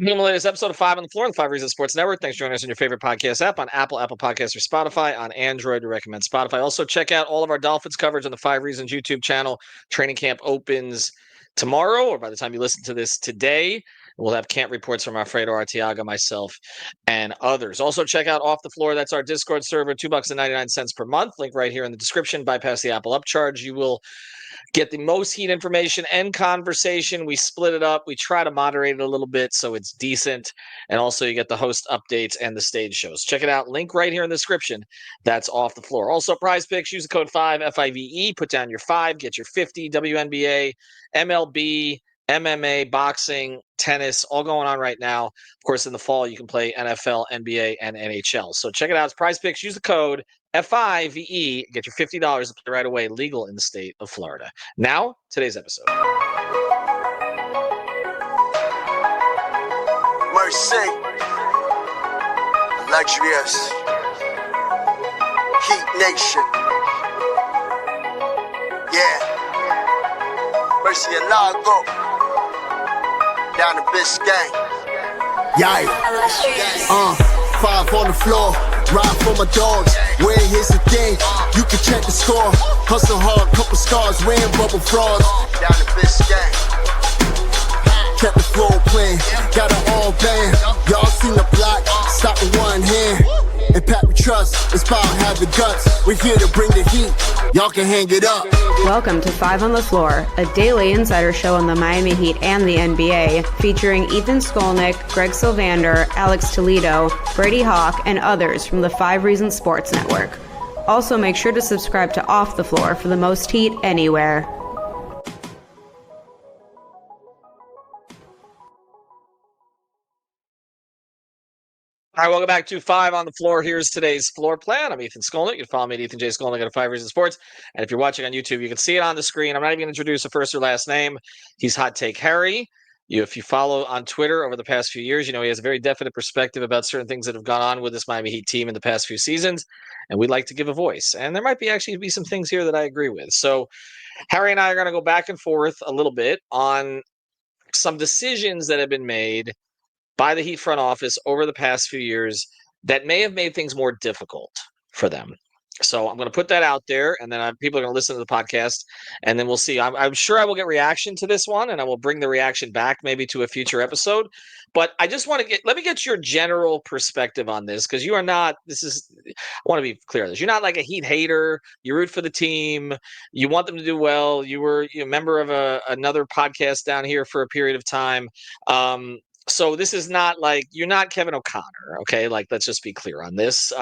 Welcome to the latest episode of Five on the Floor on the Five Reasons Sports Network. Thanks for joining us on your favorite podcast app on Apple Podcasts, or Spotify. On Android, we recommend Spotify. Also, check out all of our Dolphins coverage on the Five Reasons YouTube channel. Training camp opens tomorrow, or by the time you listen to this today. We'll have camp reports from Alfredo Arteaga, myself, and others. Also, check out Off the Floor. That's our Discord server, $2.99 per month. Link right here in the description. Bypass the Apple upcharge. You will get the most Heat information and conversation. We split it up. We try to moderate it a little bit so it's decent. And also, you get the host updates and the stage shows. Check it out. Link right here in the description. That's Off the Floor. Also, Prize Picks. Use the code 5, FIVE. Put down your 5. Get your 50. WNBA, MLB, MMA, boxing, tennis, all going on right now. Of course, in the fall, you can play NFL, NBA, and NHL. So check it out. It's Prize Picks. Use the code FIVE. Get your $50 right away, legal in the state of Florida. Now, today's episode. Mercy, luxurious, Heat Nation, yeah, Mercy and Lago, down to Biscayne, yeah, 5 on the floor, ride for my dogs, where here's the thing, you can check the score, hustle hard, couple scars, wearing bubble frogs, down to Biscayne. Kept the floor playing, got it all banned. Y'all seen the block, stop with one hand. And Pat we trust, inspire, have the guts. We're here to bring the heat, y'all can hang it up. Welcome to Five on the Floor, a daily insider show on the Miami Heat and the NBA, featuring Ethan Skolnick, Greg Sylvander, Alex Toledo, Brady Hawk, and others from the Five Reasons Sports Network. Also, make sure to subscribe to Off the Floor for the most heat anywhere. All right, welcome back to Five on the Floor. Here's today's floor plan. I'm Ethan Skolnick. You can follow me at Ethan J. Skolnick at Five Reasons Sports. And if you're watching on YouTube, you can see it on the screen. I'm not even going to introduce a first or last name. He's Hot Take Harry. If you follow on Twitter over the past few years, you know he has a very definite perspective about certain things that have gone on with this Miami Heat team in the past few seasons. And we'd like to give a voice. And there might actually be some things here that I agree with. So Harry and I are going to go back and forth a little bit on some decisions that have been made by the Heat front office over the past few years that may have made things more difficult for them. So I'm going to put that out there, and then people are going to listen to the podcast, and then we'll see. I'm sure I will get reaction to this one, and I will bring the reaction back maybe to a future episode. But I just want to let me get your general perspective on this, because you are not, I want to be clear on this. You're not like a Heat hater. You root for the team. You want them to do well. You were a member of another podcast down here for a period of time. So this is not like you're not Kevin O'Connor, okay? Like, let's just be clear on this.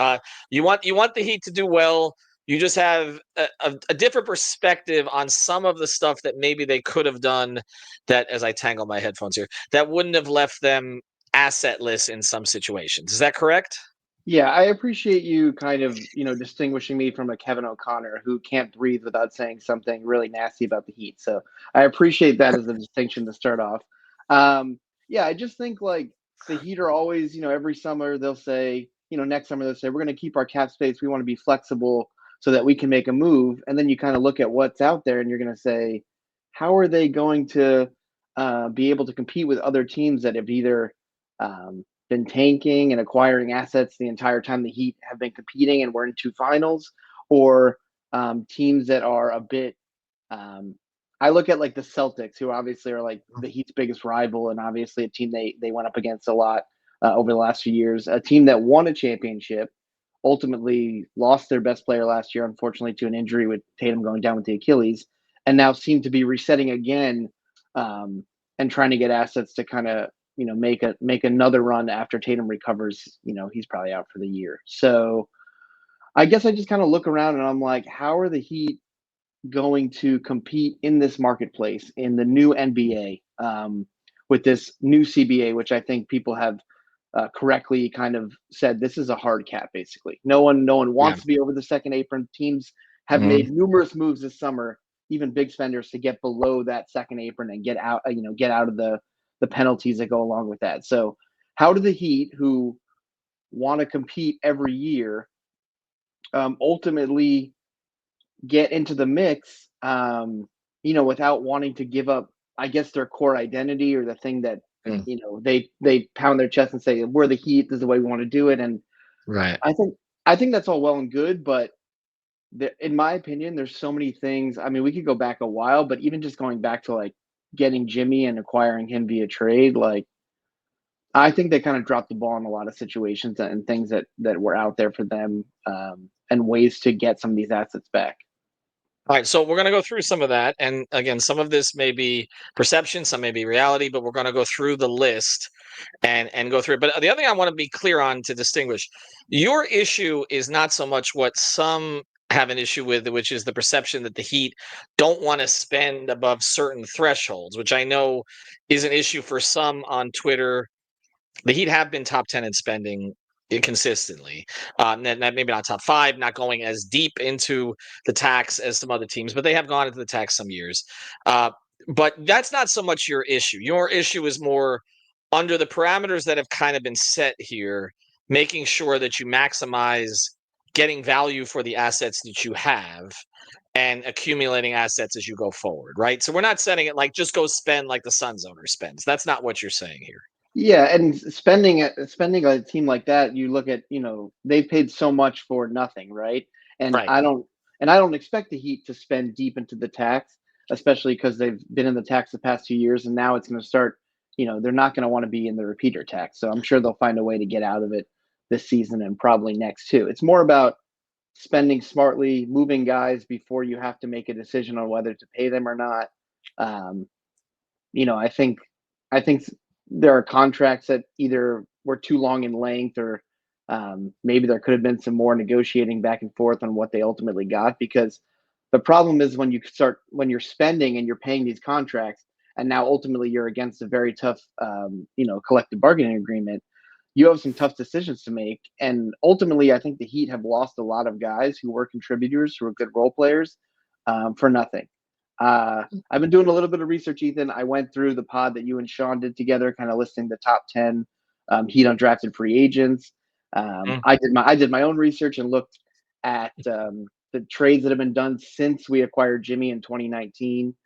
You want the Heat to do well. You just have a different perspective on some of the stuff that maybe they could have done. That, as I tangle my headphones here, that wouldn't have left them assetless in some situations. Is that correct? Yeah, I appreciate you kind of, distinguishing me from a Kevin O'Connor who can't breathe without saying something really nasty about the Heat. So I appreciate that as a distinction to start off. Yeah, I just think like the Heat are always, every summer they'll say, next summer they'll say, we're going to keep our cap space. We want to be flexible so that we can make a move. And then you kind of look at what's out there and you're going to say, how are they going to be able to compete with other teams that have either been tanking and acquiring assets the entire time the Heat have been competing and we're in 2 finals, or teams that are a bit I look at like the Celtics, who obviously are like the Heat's biggest rival, and obviously a team they went up against a lot over the last few years. A team that won a championship, ultimately lost their best player last year, unfortunately, to an injury with Tatum going down with the Achilles, and now seem to be resetting again and trying to get assets to kind of make another run after Tatum recovers. He's probably out for the year. So I guess I just kind of look around and I'm like, how are the Heat going to compete in this marketplace in the new NBA with this new CBA, which I think people have correctly kind of said this is a hard cap. Basically, no one wants to be over the second apron. Teams have made numerous moves this summer, even big spenders, to get below that second apron and get out of the penalties that go along with that. So how do the Heat, who want to compete every year, ultimately get into the mix, without wanting to give up, I guess, their core identity or the thing that Mm. they pound their chest and say, we're the Heat, this is the way we want to do it. And Right. I think that's all well and good, but in my opinion, there's so many things. I mean, we could go back a while, but even just going back to like getting Jimmy and acquiring him via trade, like I think they kind of dropped the ball in a lot of situations and things that were out there for them, and ways to get some of these assets back. All right, so we're going to go through some of that, and again, some of this may be perception, some may be reality, but we're going to go through the list and go through it. But the other thing I want to be clear on to distinguish, your issue is not so much what some have an issue with, which is the perception that the Heat don't want to spend above certain thresholds, which I know is an issue for some on Twitter. The Heat have been top 10 in spending inconsistently. Maybe not top five, not going as deep into the tax as some other teams, but they have gone into the tax some years. But that's not so much your issue. Your issue is more under the parameters that have kind of been set here, making sure that you maximize getting value for the assets that you have and accumulating assets as you go forward, right? So we're not setting it like just go spend like the Suns owner spends. That's not what you're saying here. Yeah, and spending a team like that, you look at, they've paid so much for nothing, right? And Right. I don't expect the Heat to spend deep into the tax, especially because they've been in the tax the past 2 years, and now it's going to start. They're not going to want to be in the repeater tax, so I'm sure they'll find a way to get out of it this season and probably next too. It's more about spending smartly, moving guys before you have to make a decision on whether to pay them or not. Um, I think there are contracts that either were too long in length, or maybe there could have been some more negotiating back and forth on what they ultimately got. Because the problem is when you're spending and you're paying these contracts, and now ultimately you're against a very tough, collective bargaining agreement. You have some tough decisions to make, and ultimately, I think the Heat have lost a lot of guys who were contributors, who were good role players, for nothing. I've been doing a little bit of research, Ethan. I went through the pod that you and Sean did together, kind of listing the top 10 Heat undrafted free agents. Mm. I did my own research and looked at the trades that have been done since we acquired Jimmy in 2019,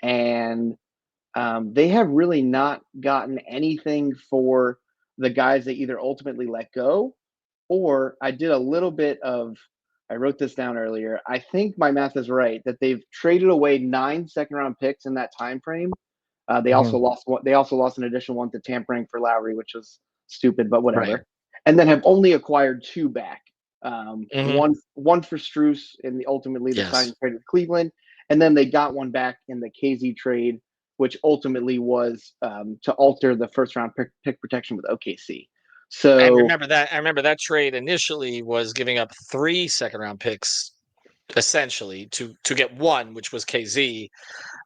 and they have really not gotten anything for the guys they either ultimately let go, or I did a little bit of. I wrote this down earlier. I think my math is right that they've traded away 9 second-round picks in that time frame. They also Mhm. lost one. They also lost an additional one to tampering for Lowry, which was stupid, but Right. whatever. And then have only acquired 2 back. Mhm. One for Strus in ultimately the Yes. signing trade with Cleveland, and then they got one back in the KZ trade, which ultimately was to alter the first-round pick protection with OKC. So I remember that trade initially was giving up 3 second-round picks essentially to get one, which was KZ,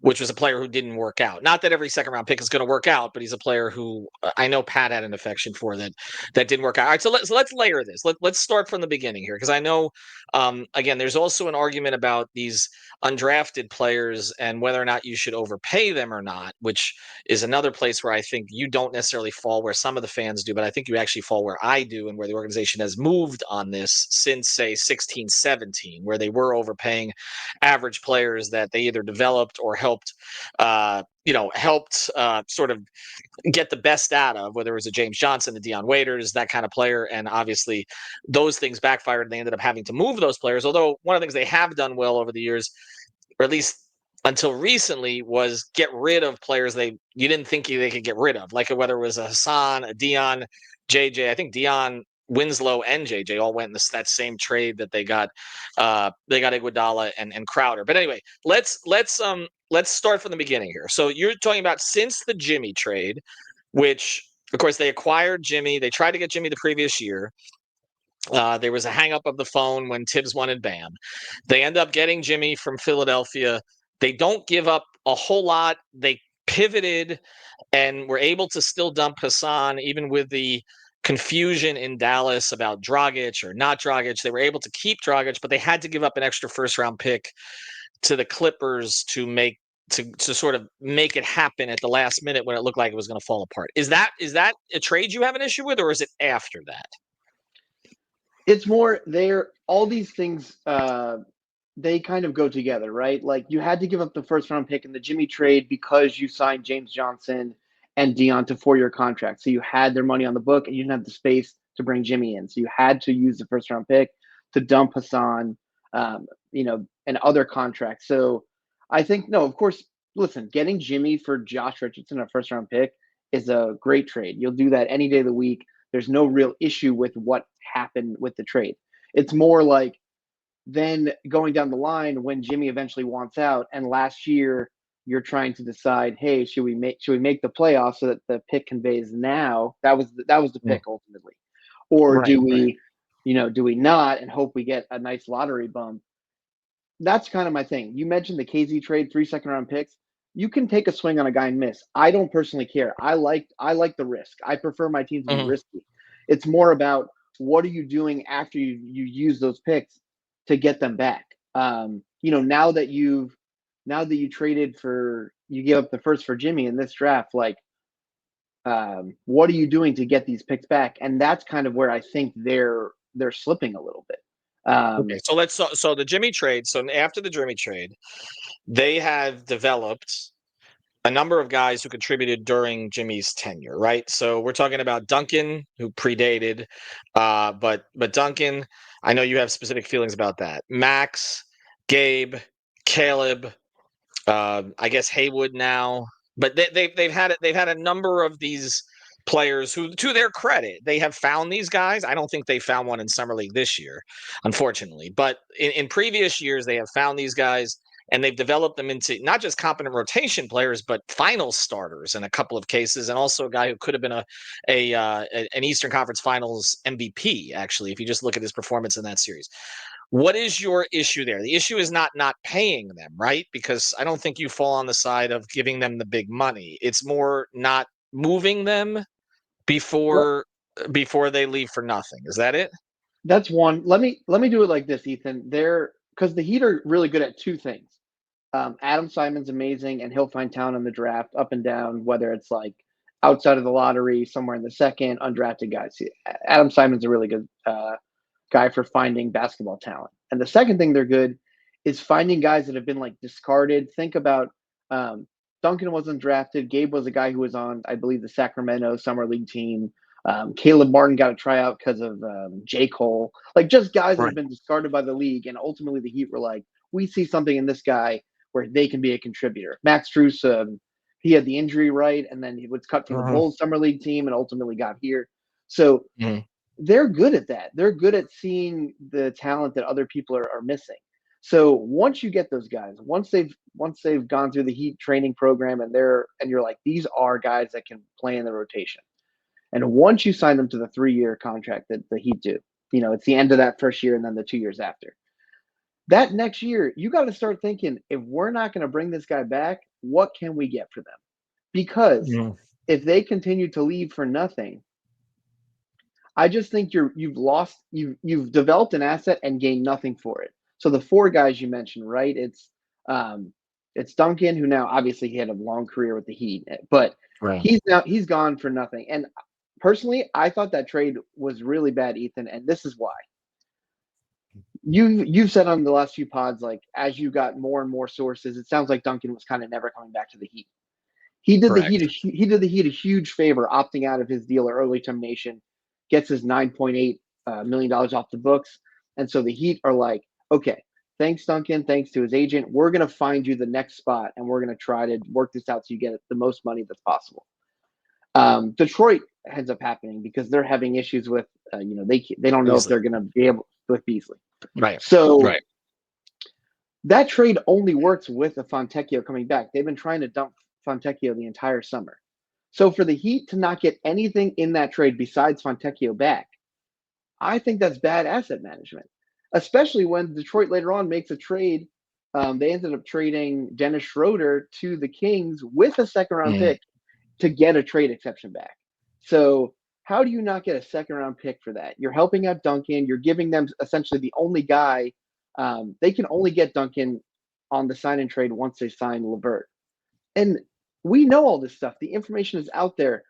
which was a player who didn't work out. Not that every second round pick is going to work out, but he's a player who I know Pat had an affection for that didn't work out. All right, so let's layer this. Let's start from the beginning here, because I know again there's also an argument about these undrafted players and whether or not you should overpay them or not, which is another place where I think you don't necessarily fall where some of the fans do, but I think you actually fall where I do and where the organization has moved on this since say 16-17, where they were overpaying average players that they either developed or helped sort of get the best out of, whether it was a James Johnson, a Dion Waiters, that kind of player. And obviously those things backfired and they ended up having to move those players. Although one of the things they have done well over the years, or at least until recently, was get rid of players you didn't think they could get rid of, like whether it was a Hassan, a Dion, JJ. I think Dion, Winslow, and JJ all went in that same trade that they got Iguodala and Crowder. But anyway, let's start from the beginning here. So you're talking about since the Jimmy trade, which of course they acquired Jimmy. They tried to get Jimmy the previous year. There was a hang up of the phone when Tibbs wanted Bam. They end up getting Jimmy from Philadelphia. They don't give up a whole lot. They pivoted and were able to still dump Hassan, even with the confusion in Dallas about Dragic or not Dragic. They were able to keep Dragic, but they had to give up an extra first round pick to the Clippers to sort of make it happen at the last minute when it looked like it was going to fall apart. Is that a trade you have an issue with, or is it after that? it's more there. All these things, they kind of go together, right? Like you had to give up the first round pick in the Jimmy trade because you signed James Johnson and Dion to 4-year contracts. So you had their money on the book and you didn't have the space to bring Jimmy in. So you had to use the first round pick to dump Hassan, and other contracts. So I think, no, of course, listen, getting Jimmy for Josh Richardson, a first round pick, is a great trade. You'll do that any day of the week. There's no real issue with what happened with the trade. It's more like then going down the line when Jimmy eventually wants out, and last year you're trying to decide, hey, should we make the playoffs so that the pick conveys now? That was the pick ultimately, or Right, do we not and hope we get a nice lottery bump? That's kind of my thing. You mentioned the KZ trade, 3 second-round picks. You can take a swing on a guy and miss. I don't personally care. I like the risk. I prefer my team to be Mhm. risky. It's more about what are you doing after you use those picks to get them back. Now that you gave up the first for Jimmy in this draft, like, what are you doing to get these picks back? And that's kind of where I think they're slipping a little bit. Okay, so the Jimmy trade. So after the Jimmy trade, they have developed a number of guys who contributed during Jimmy's tenure, right? So we're talking about Duncan, who predated, but Duncan, I know you have specific feelings about that. Max, Gabe, Caleb, I guess Haywood now, but they've had a number of these players who, to their credit, they have found these guys. I don't think they found one in summer league this year, unfortunately, but in previous years they have found these guys and they've developed them into not just competent rotation players, but final starters in a couple of cases, and also a guy who could have been an Eastern Conference Finals MVP. Actually, if you just look at his performance in that series. What is your issue there? The issue is not paying them, right? Because I don't think you fall on the side of giving them the big money. It's more not moving them before they leave for nothing. Is that it? That's one. Let me do it like this, Ethan. Because the Heat are really good at two things. Adam Simon's amazing, and he'll find talent in the draft, up and down, whether it's like outside of the lottery, somewhere in the second, undrafted guys. Adam Simon's a really good guy for finding basketball talent. And the second thing they're good is finding guys that have been like discarded. Think about Duncan wasn't drafted. Gabe was a guy who was on, I believe, the Sacramento Summer League team. Caleb Martin got a tryout because of J. Cole. Like, just guys that have Right. been discarded by the league. And ultimately the Heat were like, we see something in this guy where they can be a contributor. Max Strus, he had the injury, right? And then he was cut from the Bulls Summer League team and ultimately got here. So Mhm. they're good at that. They're good at seeing the talent that other people are missing. So once you get those guys, once they've gone through the Heat training program and you're like, these are guys that can play in the rotation. And once you sign them to the 3-year contract that the Heat do, it's the end of that first year and then the 2 years after. That next year, you got to start thinking, if we're not going to bring this guy back, what can we get for them? Because Mhm. if they continue to leave for nothing, I just think you've developed an asset and gained nothing for it. So the 4 guys you mentioned, right? It's Duncan, who now obviously he had a long career with the Heat, but Right. he's gone for nothing. And personally, I thought that trade was really bad, Ethan, and this is why. You've said on the last few pods, like, as you got more and more sources, it sounds like Duncan was kind of never coming back to the Heat. He did the Correct. Heat a huge favor opting out of his deal or early termination, gets his $9.8 million off the books, and so the Heat are like, okay, thanks Duncan, thanks to his agent, we're gonna find you the next spot, and we're gonna try to work this out so you get the most money that's possible. Detroit ends up happening because they're having issues with, they don't know if Beasley. they're gonna be able with Beasley. Right. So Right. that trade only works with a Fontecchio coming back. They've been trying to dump Fontecchio the entire summer. So for the Heat to not get anything in that trade besides Fontecchio back, I think that's bad asset management, especially when Detroit later on makes a trade. They ended up trading Dennis Schroeder to the Kings with a second-round Mhm. pick to get a trade exception back. So how do you not get a second-round pick for that? You're helping out Duncan. You're giving them essentially the only guy. They can only get Duncan on the sign and trade once they sign LeVert. And we know all this stuff. The information is out there.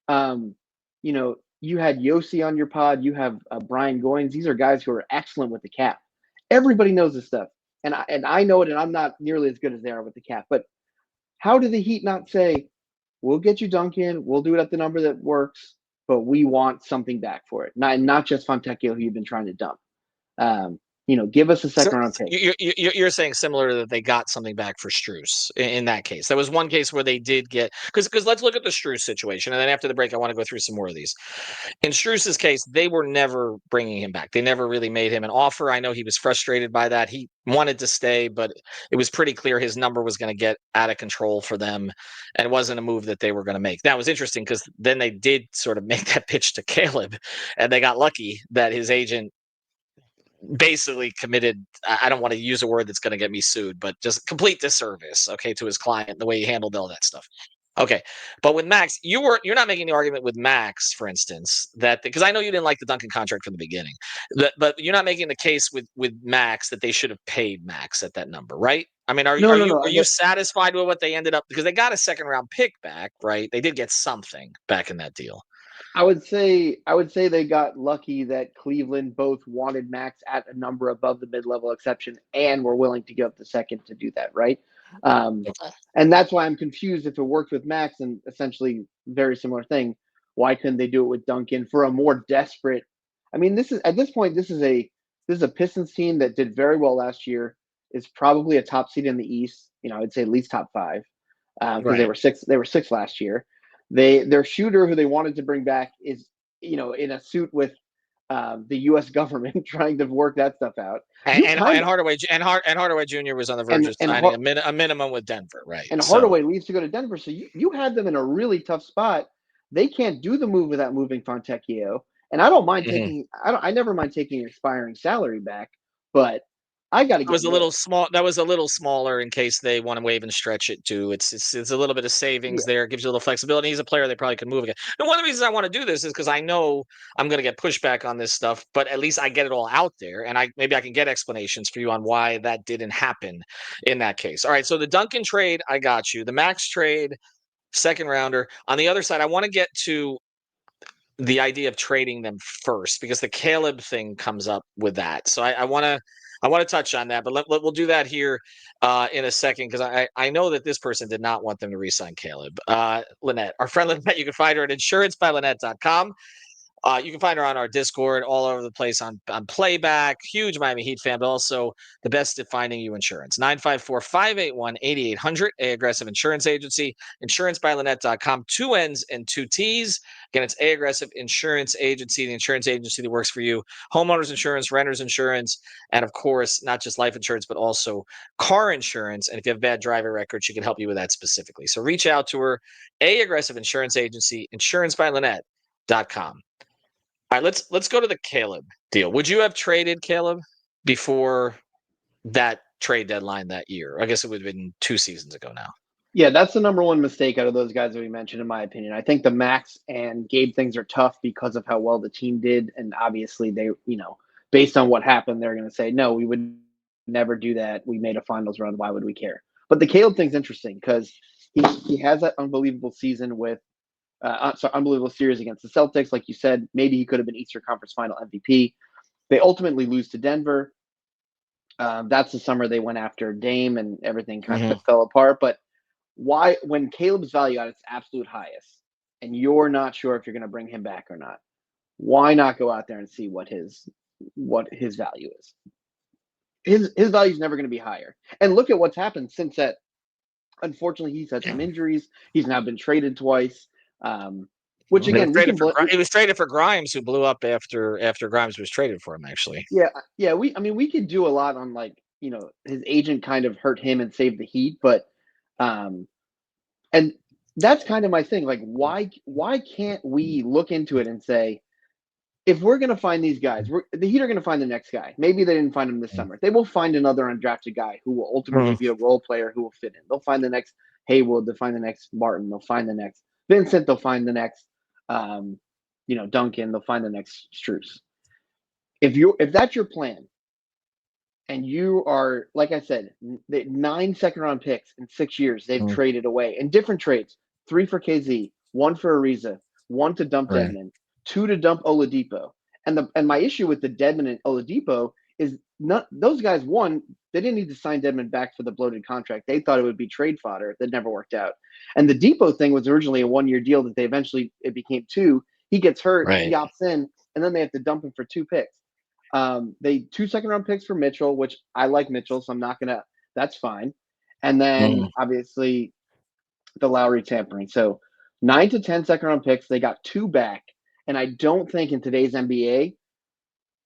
You had Yossi on your pod. You have Brian Goins. These are guys who are excellent with the cap. Everybody knows this stuff, and I know it. And I'm not nearly as good as they are with the cap. But how do the Heat not say, we'll get you Duncan. We'll do it at the number that works, but we want something back for it. Not just Fontecchio, who you've been trying to dump. Give us a So second round pick. you're saying similar that they got something back for Strus in that case. There was one case where they did get because let's look at the Strus situation, and then after the break, I want to go through some more of these. In Strus's case, they were never bringing him back. They never really made him an offer. I know he was frustrated by that. He wanted to stay, but it was pretty clear his number was going to get out of control for them, and it wasn't a move that they were going to make. That was interesting because then they did sort of make that pitch to Caleb, and they got lucky that his agent basically committed, I don't want to use a word that's going to get me sued, but just complete disservice, okay, to his client, the way he handled all that stuff. Okay, but with Max, you're not making the argument with Max, for instance, that because I know you didn't like the Duncan contract from the beginning, but you're not making the case with Max that they should have paid Max at that number, right? I mean, No, no, are no. you satisfied with what they ended up because they got a second round pick back, right? They did get something back in that deal. I would say they got lucky that Cleveland both wanted Max at a number above the mid-level exception and were willing to give up the second to do that, right? And that's why I'm confused if it worked with Max and essentially very similar thing. Why couldn't they do it with Duncan for a more desperate? I mean, this is at this point, this is a Pistons team that did very well last year. Is probably a top seed in the East. I'd say at least top five because Right. they were six. They were six last year. Their shooter who they wanted to bring back is in a suit with the U.S. government trying to work that stuff out. And Hardaway Jr. was on the verge of signing a minimum with Denver, right? And Hardaway leaves to go to Denver, so you had them in a really tough spot. They can't do the move without moving Fontecchio, and I don't mind taking. I never mind taking an expiring salary back, but I got to get. That was a little small. That was a little smaller in case they want to wave and stretch it too. It's a little bit of savings there. It gives you a little flexibility. He's a player they probably could move again. And one of the reasons I want to do this is because I know I'm going to get pushback on this stuff, but at least I get it all out there, and maybe I can get explanations for you on why that didn't happen in that case. All right. So the Duncan trade, I got you. The Max trade, second rounder. On the other side, I want to get to the idea of trading them first because the Caleb thing comes up with that. So I want to touch on that, but we'll do that here in a second because I know that this person did not want them to re-sign Caleb. Lynette, our friend Lynette, you can find her at insurancebylynette.com. You can find her on our Discord all over the place on Playback. Huge Miami Heat fan, but also the best at finding you insurance. 954-581-8800, A Aggressive Insurance Agency. Insurancebylynette.com. 2 N's and 2 T's. Again, it's A Aggressive Insurance Agency, the insurance agency that works for you. Homeowners insurance, renters insurance, and of course, not just life insurance, but also car insurance. And if you have bad driver records, she can help you with that specifically. So reach out to her. A Aggressive Insurance Agency, insurancebylynette.com. All right, let's go to the Caleb deal. Would you have traded Caleb before that trade deadline that year? I guess it would have been 2 seasons ago now. Yeah, that's the number one mistake out of those guys that we mentioned, in my opinion. I think the Max and Gabe things are tough because of how well the team did. And obviously they, based on what happened, they're going to say, no, we would never do that. We made a finals run. Why would we care? But the Caleb thing's interesting because he has that unbelievable season with unbelievable series against the Celtics. Like you said, maybe he could have been Eastern Conference Final MVP. They ultimately lose to Denver. That's the summer they went after Dame and everything kind of fell apart. But why, when Caleb's value at its absolute highest and you're not sure if you're going to bring him back or not, why not go out there and see what his value is? His value is never going to be higher. And look at what's happened since that. Unfortunately, he's had some injuries. He's now been traded twice. Which again, he was traded for Grimes, who blew up after Grimes was traded for him. Actually, yeah. We could do a lot on his agent kind of hurt him and saved the Heat, but and that's kind of my thing. Like, why can't we look into it and say, if we're going to find these guys, the Heat are going to find the next guy. Maybe they didn't find him this summer. They will find another undrafted guy who will ultimately be a role player who will fit in. They'll find the next Haywood. They'll find the next Martin. They'll find the next Vincent. They'll find the next, Duncan. They'll find the next Strus. If that's your plan, and you are, like I said, 9 second-round picks in 6 years they've traded away in different trades: 3 for KZ, 1 for Ariza, 1 to dump Dedmon, 2 to dump Oladipo. And my issue with the Dedmon and Oladipo is not those guys. One, they didn't need to sign Dedmon back for the bloated contract. They thought it would be trade fodder. That never worked out. And the Depot thing was originally a 1-year deal that they eventually it became 2. He gets hurt, he Right. opts in, and then they have to dump him for 2 picks. They 2 second-round picks for Mitchell, which I like Mitchell, so I'm not gonna. That's fine. And then obviously the Lowry tampering. So 9 to 10 second-round picks. They got 2 back, and I don't think in today's NBA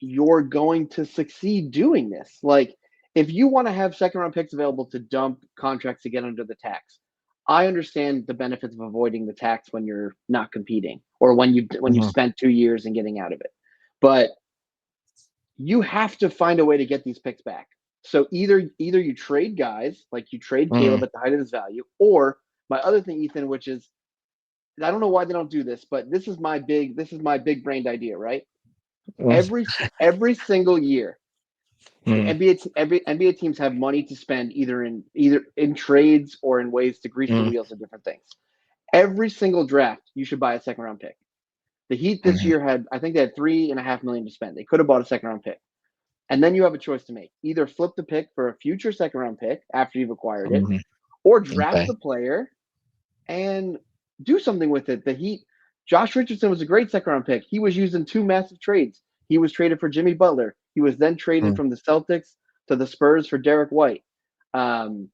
you're going to succeed doing this. Like, if you want to have second-round picks available to dump contracts to get under the tax, I understand the benefits of avoiding the tax when you're not competing or when you spent 2 years and getting out of it. But you have to find a way to get these picks back. So either you trade guys, like you trade Caleb at the height of his value, or my other thing, Ethan, which is I don't know why they don't do this, but this is my big brained idea, right? Every single year, the NBA teams have money to spend either in trades or in ways to grease the wheels of different things. Every single draft, you should buy a second round pick. The Heat this year I think they had $3.5 million to spend. They could have bought a second round pick. And then you have a choice to make. Either flip the pick for a future second round pick after you've acquired it, or draft the player and do something with it. The Heat, Josh Richardson was a great second round pick. He was used in 2 massive trades. He was traded for Jimmy Butler. He was then traded from the Celtics to the Spurs for Derek White. Well,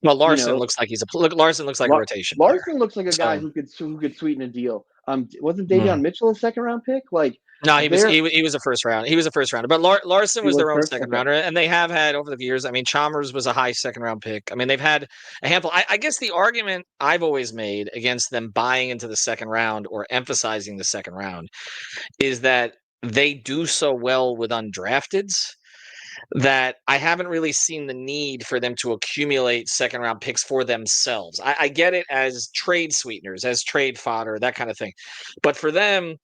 Larson looks like Larson looks like a rotation player. Larson looks like a guy who could sweeten a deal. Wasn't Davion Mitchell a second round pick? Like, no, he was a first round. He was a first rounder, but Larson was their own second rounder, and they have had over the years. I mean, Chalmers was a high second round pick. I mean, they've had a handful. I guess the argument I've always made against them buying into the second round or emphasizing the second round is that they do so well with undrafteds that I haven't really seen the need for them to accumulate second round picks for themselves. I get it as trade sweeteners, as trade fodder, that kind of thing. But for them,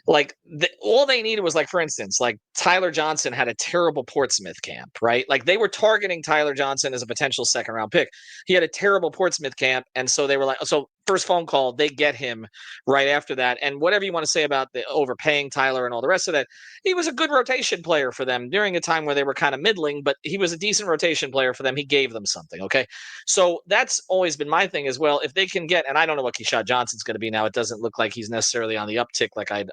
like all they needed was, like, for instance, like Tyler Johnson had a terrible Portsmouth camp, right? Like they were targeting Tyler Johnson as a potential second round pick. He had a terrible Portsmouth camp. And so they were like, so first phone call, they get him right after that. And whatever you want to say about the overpaying Tyler and all the rest of that, he was a good rotation player for them during a time where they were kind of middling, but he was a decent rotation player for them. He gave them something. Okay. So that's always been my thing as well. If they can get, and I don't know what Keyshawn Johnson's going to be now. It doesn't look like he's necessarily on the uptick like I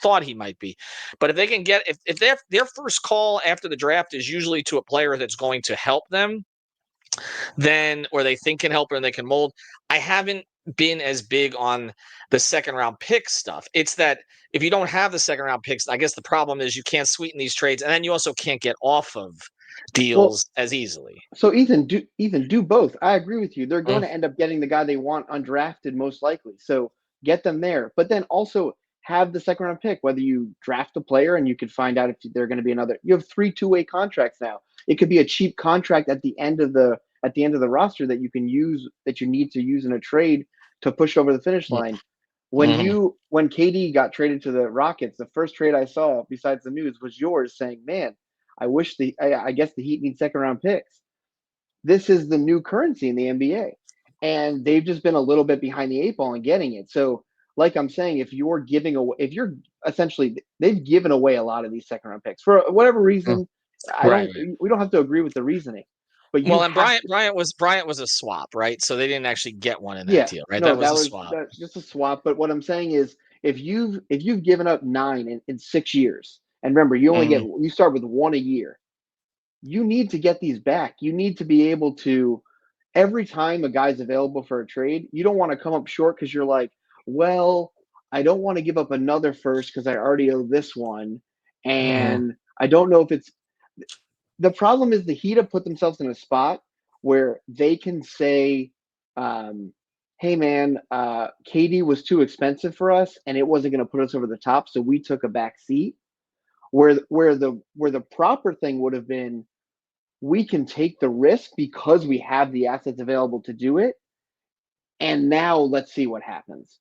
thought he might be. But if they can get, if their first call after the draft is usually to a player that's going to help them, then, or they think can help or they can mold, I haven't been as big on the second round pick stuff. It's that if you don't have the second round picks, I guess the problem is you can't sweeten these trades, and then you also can't get off of deals as easily. So Ethan, do both. I agree with you. They're going to end up getting the guy they want undrafted most likely. So get them there, but then also have the second round pick, whether you draft a player and you could find out if they're going to be another. You have 3 two-way contracts now. It could be a cheap contract at the end of the roster that you can use, that you need to use in a trade to push over the finish line. When KD got traded to the Rockets, the first trade I saw besides the news was yours saying, man, I guess the Heat need second round picks. This is the new currency in the NBA. And they've just been a little bit behind the 8 ball in getting it. So like I'm saying, they've given away a lot of these second round picks for whatever reason. We don't have to agree with the reasoning. But Bryant was a swap, right? So they didn't actually get one in that deal, right? No, that was a swap. Just a swap. But what I'm saying is, if you've given up 9 in 6 years, and remember, you only you start with 1 a year, you need to get these back. You need to be able to, every time a guy's available for a trade, you don't want to come up short because you're like, well, I don't want to give up another first because I already owe this one, and I don't know if it's. The problem is the Heat have put themselves in a spot where they can say, hey, man, KD was too expensive for us, and it wasn't going to put us over the top, so we took a back seat. Where the proper thing would have been, we can take the risk because we have the assets available to do it, and now let's see what happens.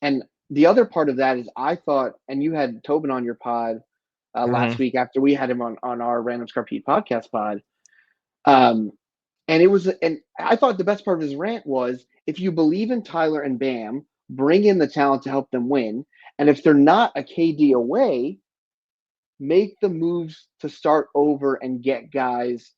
And the other part of that is I thought, and you had Tobin on your pod last week after we had him on our Random Scar Pete podcast pod. And I thought the best part of his rant was, if you believe in Tyler and Bam, bring in the talent to help them win. And if they're not a KD away, make the moves to start over and get guys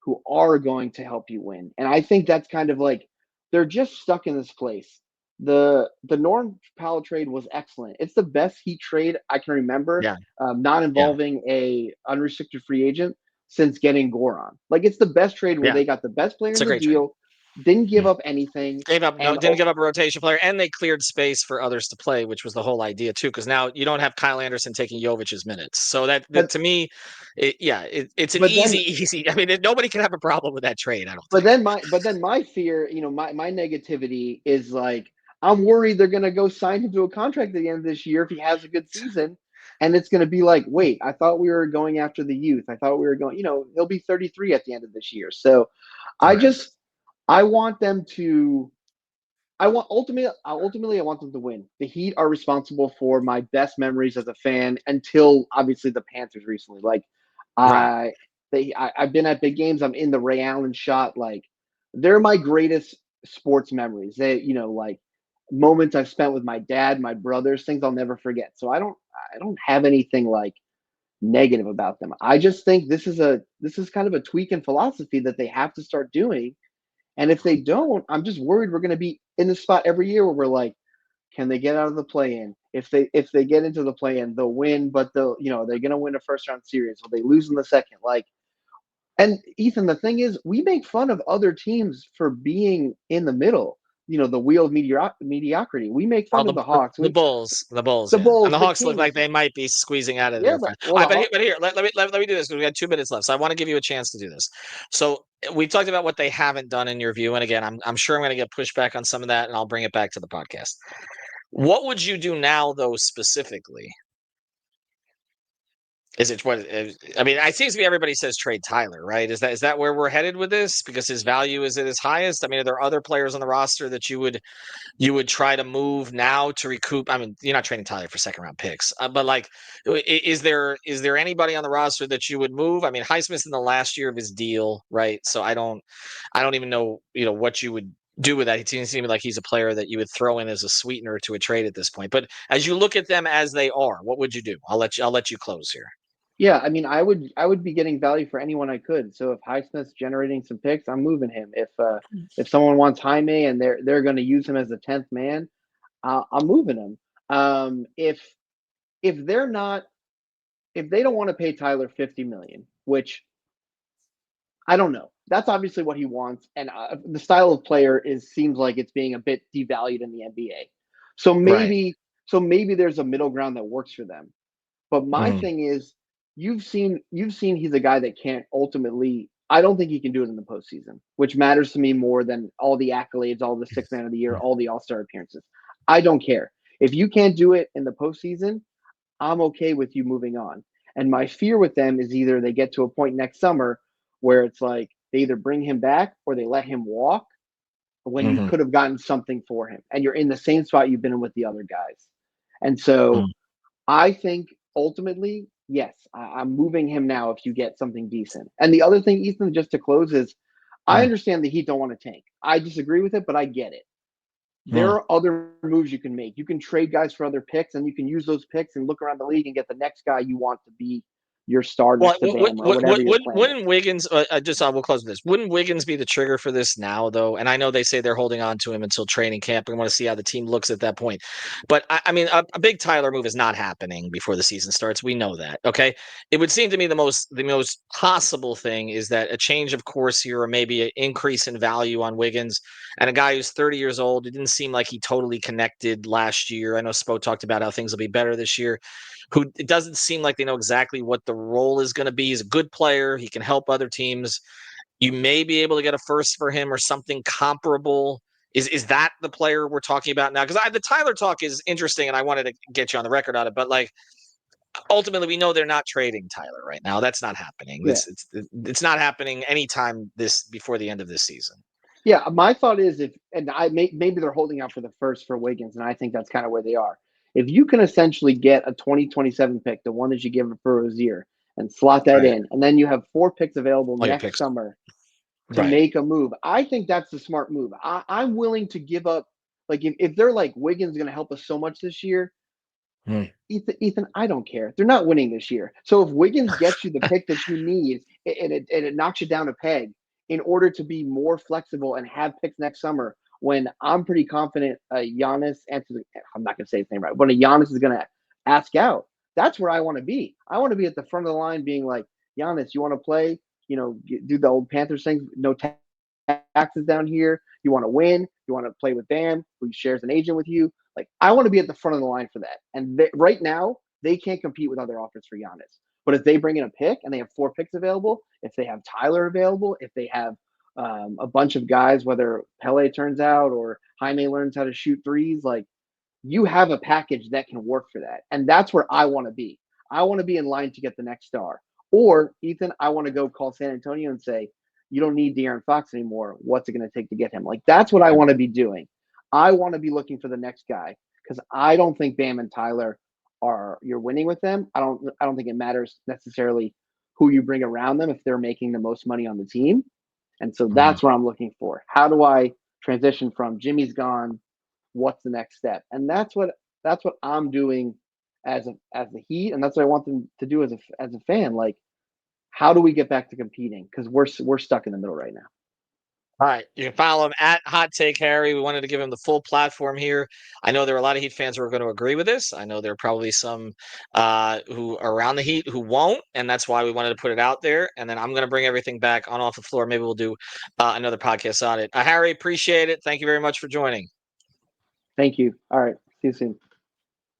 who are going to help you win. And I think that's kind of like they're just stuck in this place. The Norm Powell trade was excellent. It's the best Heat trade I can remember, Yeah, not yeah, involving a unrestricted free agent since getting Goron. Like it's the best trade where yeah. they got the best player It's in a the great trade. deal, didn't give Mm. up anything, Didn't give up a rotation player, and they cleared space for others to play, which was the whole idea too. Because now you don't have Kyle Anderson taking Jovic's minutes, so that but to me, it's an but then easy. I mean, nobody can have a problem with that trade. I don't But think. then my fear, my negativity is like I'm worried they're gonna go sign him to a contract at the end of this year if he has a good season, and it's gonna be like, wait, I thought we were going after the youth. I thought we were going, he'll be 33 at the end of this year. So I Right. just I want them to ultimately I want them to win. The Heat are responsible for my best memories as a fan until obviously the Panthers recently. Like Right. I've been at big games. I'm in the Ray Allen shot. Like they're my greatest sports memories. They, like moments I've spent with my dad, my brothers, things I'll never forget. So I don't have anything like negative about them. I just think this is kind of a tweak in philosophy that they have to start doing, and if they don't, I'm just worried we're going to be in the spot every year where we're like, can they get out of the play-in? If they get into the play-in, they'll win, but they're going to win a first-round series. Will they lose in the second? Like, and Ethan, the thing is, we make fun of other teams for being in the middle. The wheel of mediocrity. We make All fun of the Hawks. the Bulls, The yeah, and Bulls, the the Hawks look like Kings. they might be squeezing out of Yeah, there. but All well, right, the Hawks. but here, let me do this because we got 2 minutes left. So I want to give you a chance to do this. So we talked about what they haven't done in your view, and again, I'm sure I'm going to get pushback on some of that, and I'll bring it back to the podcast. What would you do now, though, specifically? Is it what? I mean, it seems to be everybody says trade Tyler, right? Is that where we're headed with this? Because his value is at his highest. I mean, are there other players on the roster that you would try to move now to recoup? I mean, you're not trading Tyler for second round picks, but like, is there anybody on the roster that you would move? I mean, Highsmith's in the last year of his deal, right? So I don't even know, what you would do with that. He seems to me like he's a player that you would throw in as a sweetener to a trade at this point. But as you look at them as they are, what would you do? I'll let you close here. Yeah, I mean, I would be getting value for anyone I could. So if Highsmith's generating some picks, I'm moving him. If someone wants Jaime and they're going to use him as a 10th man, I'm moving him. If they're not if they don't want to pay Tyler 50 million, which I don't know, that's obviously what he wants, and the style of player seems like it's being a bit devalued in the NBA. So Right. maybe there's a middle ground that works for them. But my Mhm. thing is, you've seen he's a guy that can't ultimately. I don't think he can do it in the postseason, which matters to me more than all the accolades, all the six man of the year, all the All Star appearances. I don't care if you can't do it in the postseason. I'm okay with you moving on. And my fear with them is either they get to a point next summer where it's like they either bring him back or they let him walk when you Mhm. could have gotten something for him, and you're in the same spot you've been in with the other guys. And so Mhm. I think ultimately, yes, I'm moving him now if you get something decent. And the other thing, Ethan, just to close, is I Mhm. understand the Heat don't want to tank. I disagree with it, but I get it. There Mhm. are other moves you can make. You can trade guys for other picks, and you can use those picks and look around the league and get the next guy you want to be your star Well, next to Bam or whatever your plan is. wouldn't Wiggins? We'll close with this. Wouldn't Wiggins be the trigger for this now, though? And I know they say they're holding on to him until training camp. We want to see how the team looks at that point. But I mean, a big Tyler move is not happening before the season starts. We know that. Okay, it would seem to me the most possible thing is that a change of course here, or maybe an increase in value on Wiggins, and a guy who's 30 years old. It didn't seem like he totally connected last year. I know Spo talked about how things will be better this year, who it doesn't seem like they know exactly what the role is going to be. He's a good player. He can help other teams. You may be able to get a first for him or something comparable. Is that the player we're talking about now? Because the Tyler talk is interesting, and I wanted to get you on the record on it. But like ultimately, we know they're not trading Tyler right now. That's not happening. Yeah. It's not happening anytime before the end of this season. Yeah, my thought is maybe they're holding out for the first for Wiggins, and I think that's kind of where they are. If you can essentially get a 2027 pick, the one that you give for Rozier, and slot that Right. in, and then you have 4 picks available All your next picks. summer to Right. make a move. I think that's the smart move. I'm willing to give up, like if they're like Wiggins is going to help us so much this year, Ethan, I don't care. They're not winning this year. So if Wiggins gets you the pick that you need and it knocks you down a peg in order to be more flexible and have picks next summer, when I'm pretty confident Giannis answers, I'm not going to say his name right, but Giannis is going to ask out. That's where I want to be. I want to be at the front of the line being like, Giannis, you want to play? Do the old Panthers thing, no taxes down here. You want to win. You want to play with Bam, who shares an agent with you. Like, I want to be at the front of the line for that. And right now, they can't compete with other offers for Giannis. But if they bring in a pick and they have 4 picks available, if they have Tyler available, if they have a bunch of guys, whether Pele turns out or Jaime learns how to shoot threes, like, you have a package that can work for that. And that's where I want to be. I want to be in line to get the next star. Or, Ethan, I want to go call San Antonio and say, you don't need De'Aaron Fox anymore. What's it going to take to get him? Like, that's what I want to be doing. I want to be looking for the next guy because I don't think Bam and Tyler you're winning with them. I don't think it matters necessarily who you bring around them if they're making the most money on the team. And so that's what I'm looking for. How do I transition from Jimmy's gone? What's the next step? And that's what I'm doing as the Heat, and that's what I want them to do as a fan. Like, how do we get back to competing? Because we're stuck in the middle right now. All right. You can follow him at Hot Take Harry. We wanted to give him the full platform here. I know there are a lot of Heat fans who are going to agree with this. I know there are probably some who are around the Heat who won't, and that's why we wanted to put it out there. And then I'm going to bring everything back on off the floor. Maybe we'll do another podcast on it. Harry, appreciate it. Thank you very much for joining. Thank you. All right. See you soon.